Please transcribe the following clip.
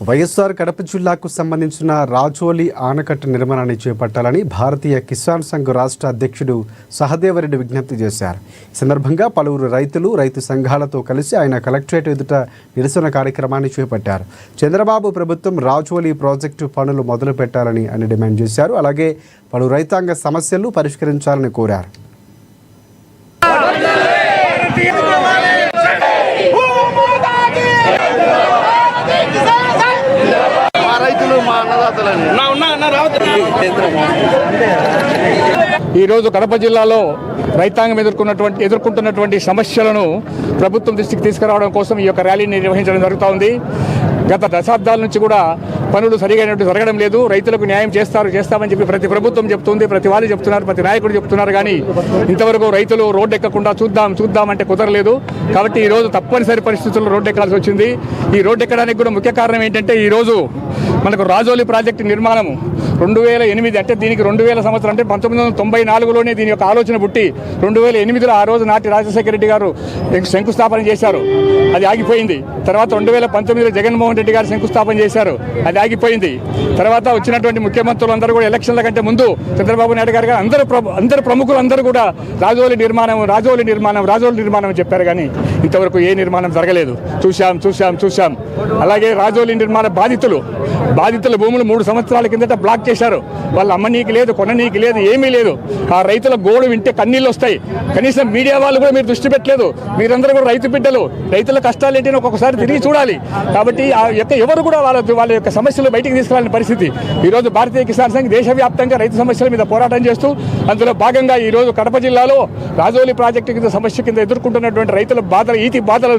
వైఎస్ఆర్ కడప జిల్లాకు సంబంధించిన రాజోలి ఆనకట్ట నిర్మాణాన్ని చేపట్టాలని భారతీయ కిసాన్ సంఘ్ రాష్ట్ర అధ్యక్షుడు సహదేవరెడ్డి విజ్ఞప్తి చేశారు. ఈ సందర్భంగా పలువురు రైతు సంఘాలతో కలిసి ఆయన కలెక్టరేట్ ఎదుట నిరసన కార్యక్రమాన్ని చేపట్టారు. చంద్రబాబు ప్రభుత్వం రాజోలి ప్రాజెక్టు పనులు మొదలు పెట్టాలని ఆయన డిమాండ్ చేశారు. అలాగే పలు రైతాంగ సమస్యలు పరిష్కరించాలని కోరారు. ఈరోజు కడప జిల్లాలో రైతాంగం ఎదుర్కొంటున్నటువంటి సమస్యలను ప్రభుత్వం దృష్టికి తీసుకురావడం కోసం ఈ యొక్క ర్యాలీని నిర్వహించడం జరుగుతోంది. గత దశాబ్దాల నుంచి కూడా పనులు సరిగైనట్టు జరగడం లేదు. రైతులకు న్యాయం చేస్తామని చెప్పి ప్రతి ప్రభుత్వం చెప్తుంది, ప్రతి వాళ్ళు చెప్తున్నారు, ప్రతి నాయకుడు చెప్తున్నారు. కానీ ఇంతవరకు రైతులు రోడ్డు ఎక్కకుండా చూద్దామంటే కుదరలేదు. కాబట్టి ఈరోజు తప్పనిసరి పరిస్థితుల్లో రోడ్డు ఎక్కాల్సి వచ్చింది. ఈ రోడ్డు ఎక్కడానికి కూడా ముఖ్య కారణం ఏంటంటే ఈరోజు మనకు రాజోలి ప్రాజెక్టు నిర్మాణం 2008 అంటే దీనికి 2000 సంవత్సరం అంటే 1994లోనే దీని యొక్క ఆలోచన పుట్టి 2008లో ఆ రోజు నాటి రాజశేఖర రెడ్డి గారు శంకుస్థాపన చేశారు. అది ఆగిపోయింది. తర్వాత 2019లో జగన్మోహన్ రెడ్డి గారు శంకుస్థాపన చేశారు. అది ఆగిపోయింది. తర్వాత వచ్చినటువంటి ముఖ్యమంత్రులు అందరూ కూడా ఎలక్షన్ల కంటే ముందు చంద్రబాబు నాయుడు గారు అందరు ప్రముఖులందరూ కూడా రాజోలి నిర్మాణం చెప్పారు. కానీ ఇంతవరకు ఏ నిర్మాణం జరగలేదు. చూశాం. అలాగే రాజోలి నిర్మాణ బాధితుల భూములు 3 సంవత్సరాల కిందట బ్లాక్ చేశారు. వాళ్ళు అమ్మనీకి లేదు, కొననీకి లేదు, ఏమీ లేదు. ఆ రైతుల గోడు వింటే కన్నీళ్ళు వస్తాయి. కనీసం మీడియా వాళ్ళు కూడా మీరు దృష్టి పెట్టలేదు. మీరందరూ కూడా రైతు బిడ్డలు, రైతుల కష్టాలు ఏంటని ఒక్కొక్కసారి తిరిగి చూడాలి. కాబట్టి ఎవరు కూడా వాళ్ళ యొక్క సమస్యలు బయటికి తీసుకురాలని పరిస్థితి. ఈరోజు భారతీయ కిసాన్ సంఘ్ దేశవ్యాప్తంగా రైతు సమస్యల మీద పోరాటం చేస్తూ అందులో భాగంగా ఈరోజు కడప జిల్లాలో రాజోలి ప్రాజెక్టు కింద సమస్య కింద ఎదుర్కొంటున్నటువంటి రైతుల బాధలు